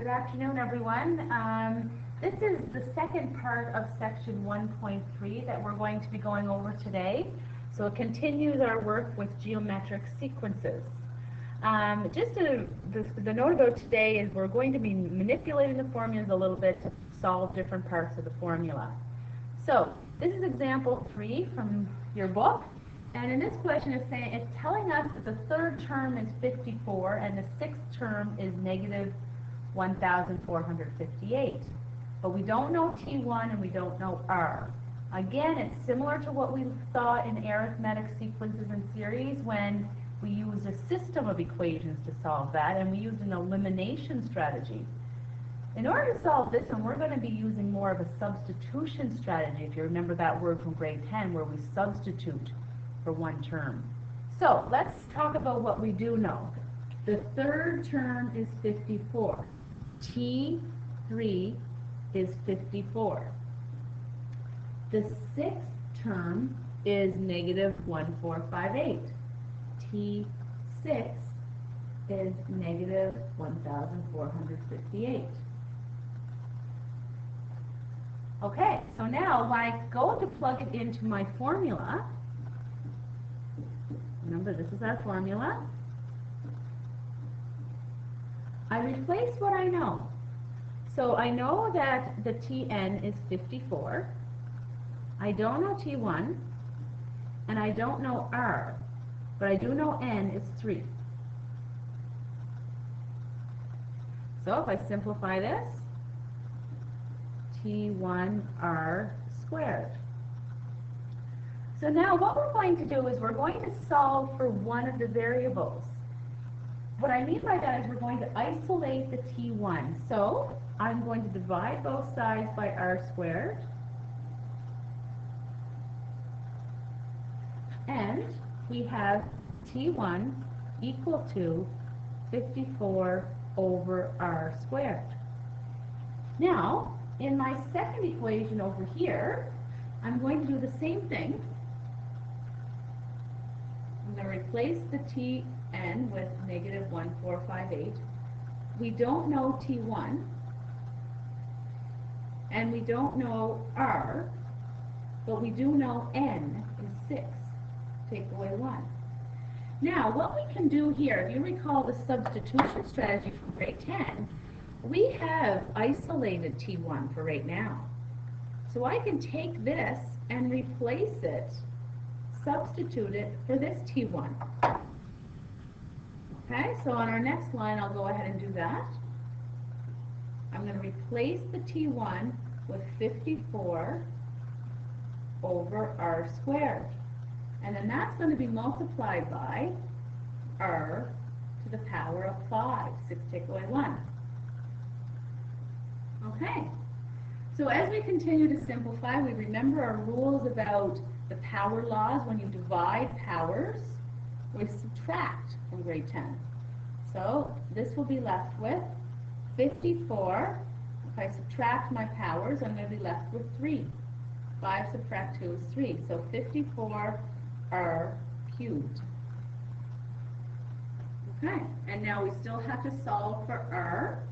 Good afternoon, everyone. This is the second part of section 1.3 that we're going to be going over today. So it continues our work with geometric sequences. The note about today is we're going to be manipulating the formulas a little bit to solve different parts of the formula. So this is example 3 from your book. And in this question, it's telling us that the third term is 54 and the sixth term is negative 1,458. But we don't know T1 and we don't know R. Again, it's similar to what we saw in arithmetic sequences and series when we used a system of equations to solve that, and we used an elimination strategy. In order to solve this one, we're going to be using more of a substitution strategy, if you remember that word from grade 10, where we substitute for one term. So let's talk about what we do know. The third term is 54. T3 is 54. The sixth term is negative 1,458. T6 is negative 1,458. Okay, so now when I go to plug it into my formula, remember this is our formula, I replace what I know. So I know that the Tn is 54. I don't know T1, and I don't know R, but I do know N is 3. So if I simplify this, T1R squared. So now what we're going to do is we're going to solve for one of the variables. What I mean by that is we're going to isolate the T1. So I'm going to divide both sides by R squared. And we have T1 equal to 54 over R squared. Now, in my second equation over here, I'm going to do the same thing. I'm going to replace the Tn with negative 1,458. We don't know T1, and we don't know R, but we do know N is 6. Take away 1. Now, what we can do here, if you recall the substitution strategy from grade 10, we have isolated T1 for right now. So I can take this and replace it, substitute it for this T1. Okay, so on our next line, I'll go ahead and do that. I'm going to replace the T1 with 54 over R squared. And then that's going to be multiplied by R to the power of 5. 6 take away 1. Okay. So as we continue to simplify, we remember our rules about the power laws. When you divide powers, we subtract from grade 10. So this will be left with 54. If I subtract my powers, I'm going to be left with 3. 5 subtract 2 is 3. So 54 R cubed. Okay, and now we still have to solve for R.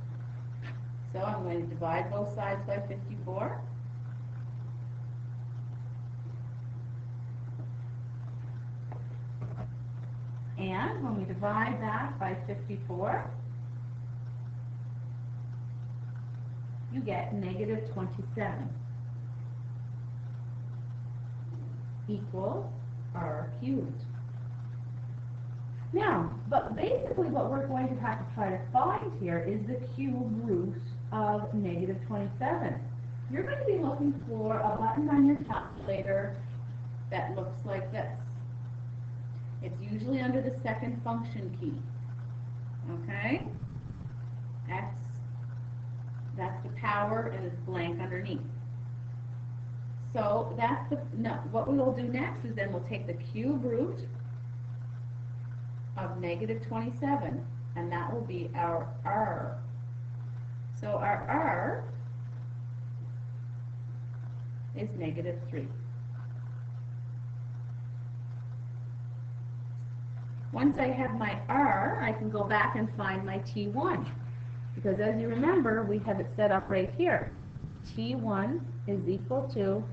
So I'm going to divide both sides by 54. And when we divide that by 54, you get negative 27 equals R cubed. Now, but basically what we're going to have to try to find here is the cube root of negative 27. You're going to be looking for a button on your calculator that looks like this. It's usually under the second function key. Okay? X, that's the power, and it's blank underneath. So that's what we will do next is then we'll take the cube root of negative 27, and that will be our R. So our R is negative 3. Once I have my R, I can go back and find my T1. Because as you remember, we have it set up right here. T1 is equal to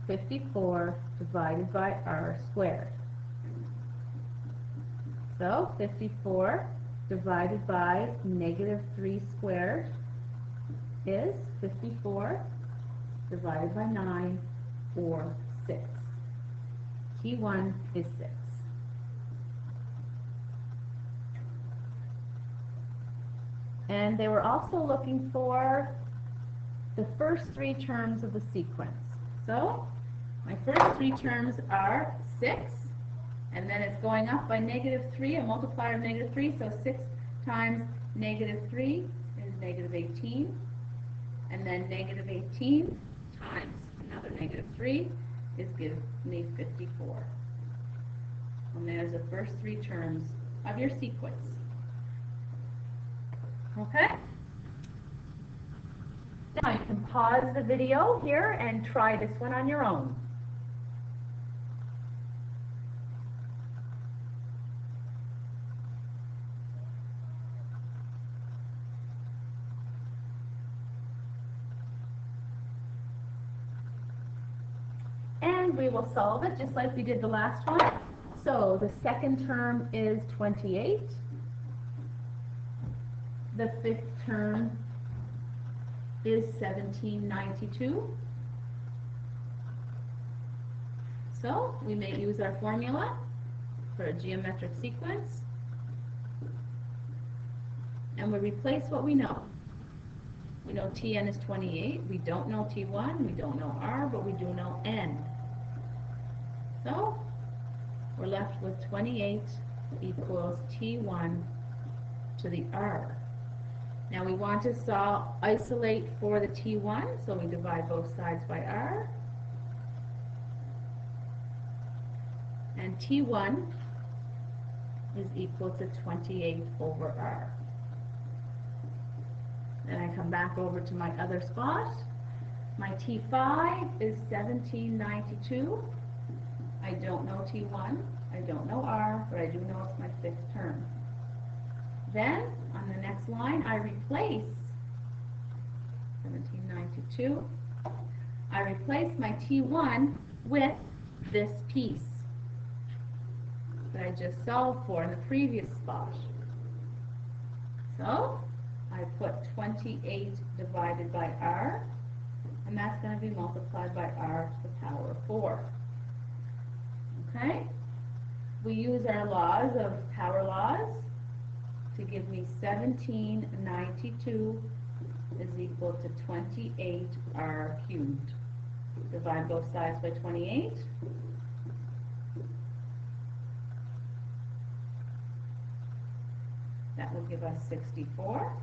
54 divided by r squared. So 54 divided by negative 3 squared is 54 divided by 9, or 6. T1 is 6. And they were also looking for the first 3 terms of the sequence. So my first 3 terms are 6, and then it's going up by negative 3, a multiplier of negative 3, so 6 times negative 3 is negative 18, and then negative 18 times another negative 3 is give me 54. And there's the first 3 terms of your sequence. Okay? Now you can pause the video here and try this one on your own. And we will solve it just like we did the last one. So the second term is 28. The fifth term is 1792. So we may use our formula for a geometric sequence. And we replace what we know. We know Tn is 28. We don't know T1. We don't know R, but we do know N. So we're left with 28 equals T1 to the R. Now we want to isolate for the T1, so we divide both sides by R. And T1 is equal to 28 over R. Then I come back over to my other spot. My T5 is 1792. I don't know T1, I don't know R, but I do know it's my 5th term. Then, on the next line, I replace 1792. I replace my T1 with this piece that I just solved for in the previous spot. So, I put 28 divided by R, and that's going to be multiplied by R to the power of 4. Okay? We use our laws of power laws to give me 1792 is equal to 28R cubed. Divide both sides by 28. That will give us 64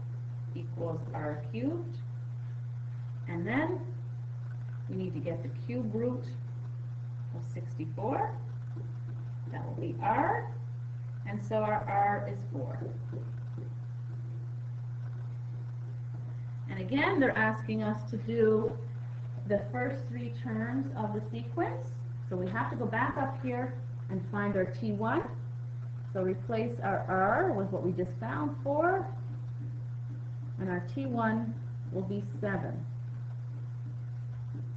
equals R cubed. And then we need to get the cube root of 64. That will be R. And so our R is 4. And again, they're asking us to do the first 3 terms of the sequence. So we have to go back up here and find our T1. So replace our R with what we just found, 4. And our T1 will be 7.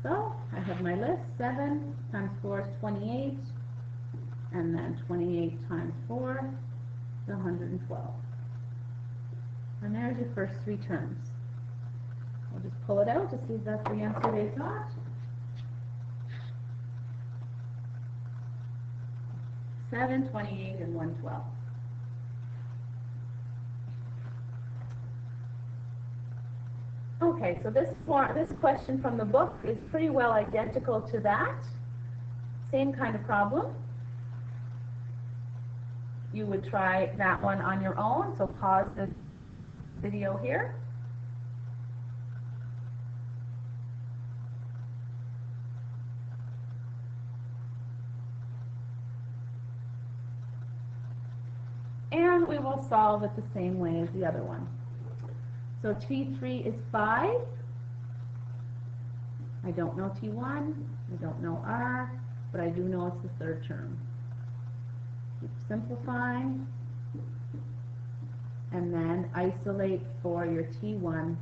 So I have my list. 7 times 4 is 28. And then 28 times 4 is 112. And there's your first 3 terms. I'll just pull it out to see if that's the answer they got. 7, 28, and 112. Okay, so this question from the book is pretty well identical to that. Same kind of problem. You would try that one on your own, so pause the video here. And we will solve it the same way as the other one. So T3 is 5. I don't know T1, I don't know R, but I do know it's the 3rd term. Keep simplifying. and then isolate for your T1.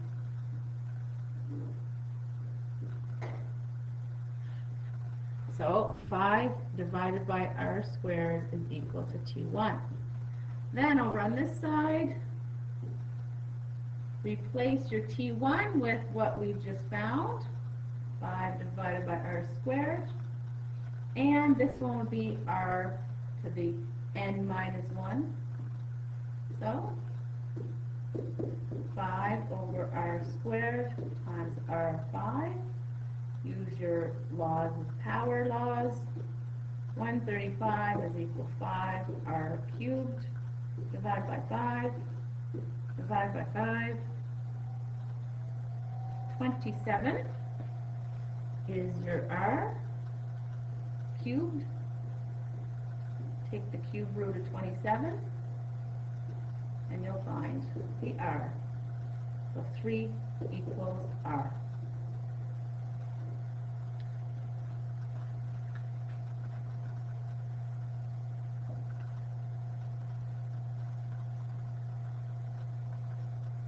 So 5 divided by r squared is equal to T1. Then over on this side, replace your T1 with what we've just found, 5 divided by r squared. And this one would be r to the n minus 1. So 5 over r squared times r5. Use your laws of power laws. 135 is equal to 5 r cubed. Divide by 5. Divide by 5. 27 is your r cubed. Take the cube root of 27, and you'll find the r. So 3 equals r.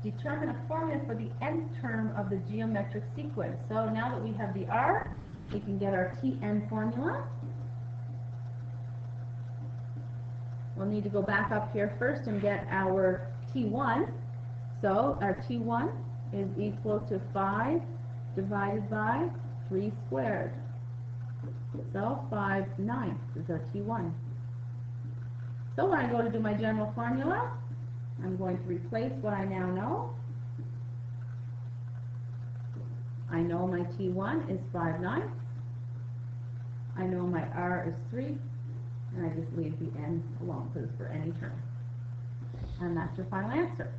Determine a formula for the nth term of the geometric sequence. So now that we have the r, we can get our Tn formula. We'll need to go back up here first and get our T1. So our T1 is equal to 5 divided by 3 squared. So 5/9 is our T1. So when I go to do my general formula, I'm going to replace what I now know. I know my T1 is 5/9. I know my R is 3. And I just leave the n alone because it's for any term. And that's your final answer.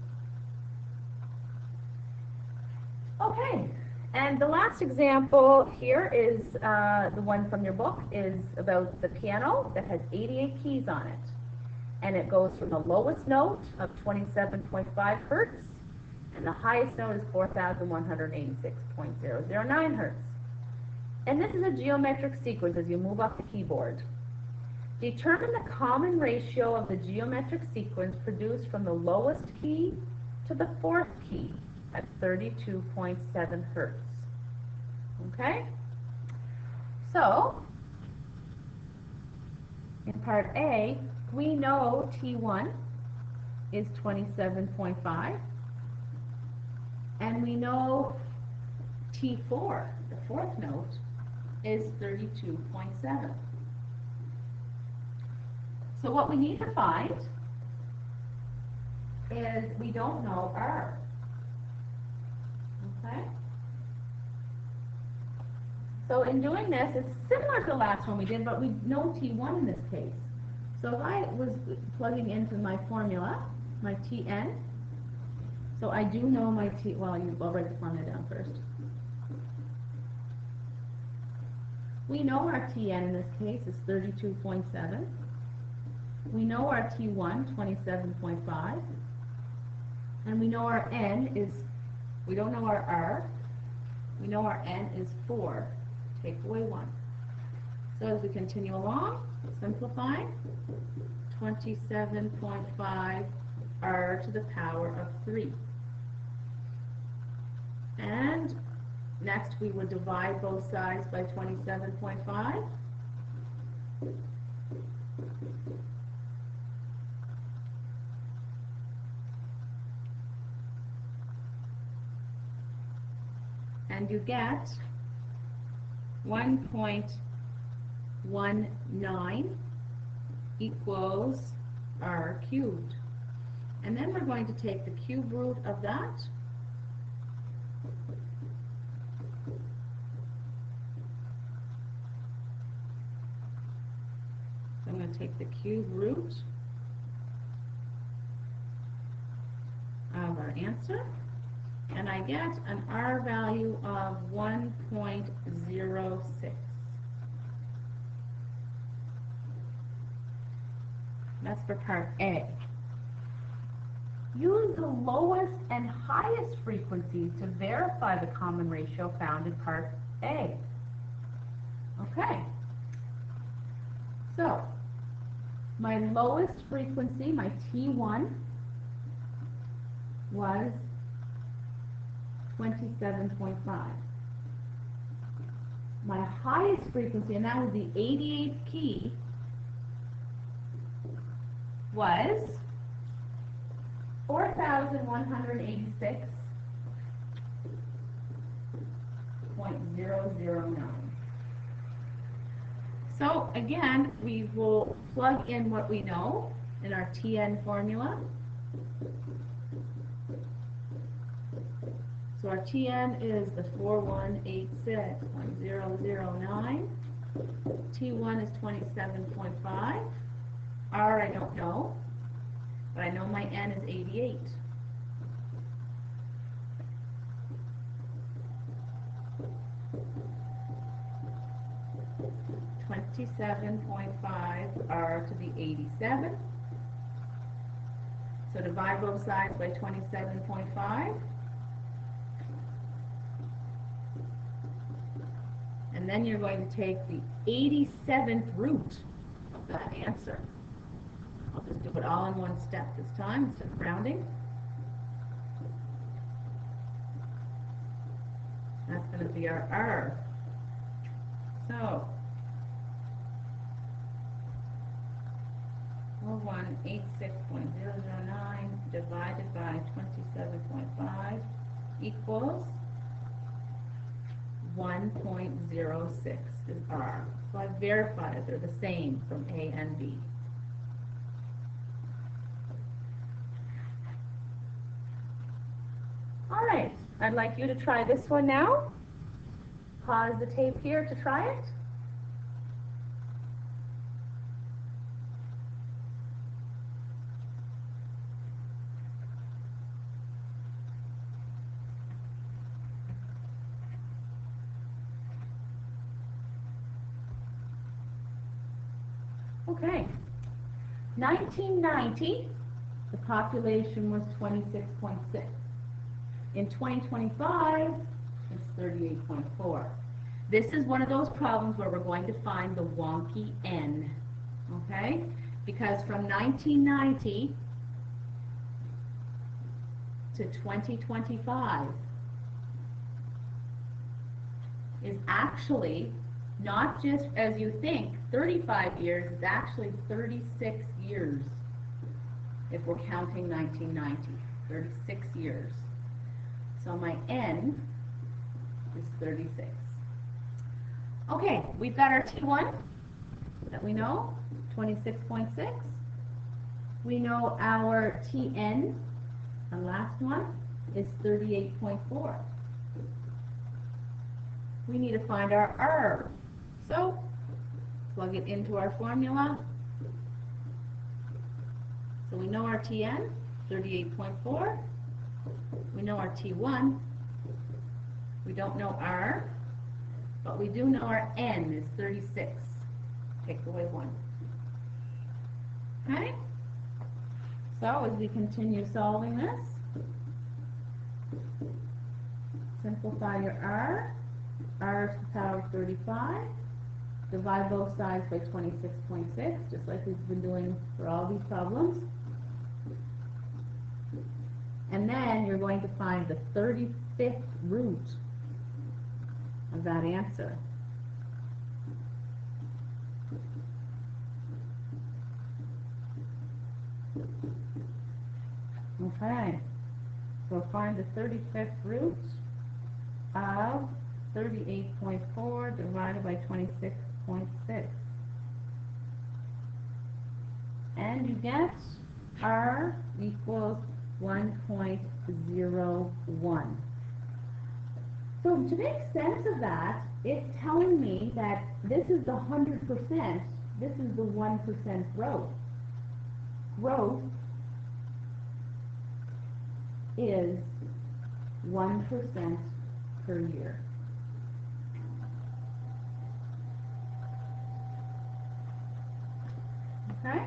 Okay, and the last example here is the one from your book, is about the piano that has 88 keys on it. And it goes from the lowest note of 27.5 hertz, and the highest note is 4,186.009 hertz. And this is a geometric sequence as you move up the keyboard. Determine the common ratio of the geometric sequence produced from the lowest key to the fourth key at 32.7 hertz. Okay? So, in part A, we know T1 is 27.5, and we know T4, the fourth note, is 32.7. So what we need to find is we don't know R. Okay? So in doing this, it's similar to the last one we did, but we know T1 in this case. So if I was plugging into my formula, my Tn, so I do know my T, well, I'll write the formula down first. We know our Tn in this case is 32.7. We know our T1, 27.5. And we know our N is, we don't know our R, we know our N is 4. Take away 1. So as we continue along, simplifying, 27.5 r to the power of 3. And next we would divide both sides by 27.5. And you get 1.19 equals r cubed. And then we're going to take the cube root of that. So I'm going to take the cube root of our answer, and I get an r value of 1.06. That's for part A. Use the lowest and highest frequencies to verify the common ratio found in part A. Okay. So, my lowest frequency, my T1, was 27.5. My highest frequency, and that was the 88th key, was 4,186.009. So again, we will plug in what we know in our TN formula. So our TN is the 4186.009. T1 is 27.5. R I don't know, but I know my N is 88. R to the 87. So divide both sides by 27.5. And then you're going to take the 87th root of that answer. I'll just do it all in one step this time instead of rounding. That's going to be our R. So 4186.009 divided by 27.5 equals 1.06 is R. So I verified that they're the same from A and B. All right, I'd like you to try this one now. Pause the tape here to try it. Okay, 1990, the population was 26.6. In 2025, it's 38.4. This is one of those problems where we're going to find the wonky N, okay? Because from 1990 to 2025 is actually not just, as you think, 35 years, it's actually 36 years if we're counting 1990, 36 years. So my N is 36. Okay, we've got our T1 that we know, 26.6. We know our TN, the last one, is 38.4. We need to find our R. So, plug it into our formula. So we know our TN, 38.4. We know our T1. We don't know R, but we do know our N is 36. Take away 1. Okay? So as we continue solving this, simplify your R. R to the power of 35. Divide both sides by 26.6, just like we've been doing for all these problems. And then you're going to find the 35th root of that answer. Okay, so find the 35th root of 38.4 divided by 26.6. And you get R equals 1.01. So to make sense of that, it's telling me that this is the 100%, this is the 1% growth. Growth is 1% per year. Okay?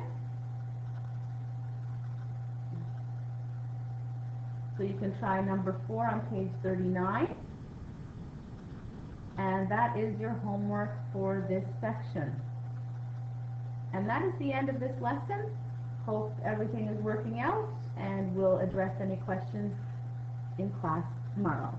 So you can try number 4 on page 39. And that is your homework for this section. And that is the end of this lesson. Hope everything is working out. and we'll address any questions in class tomorrow.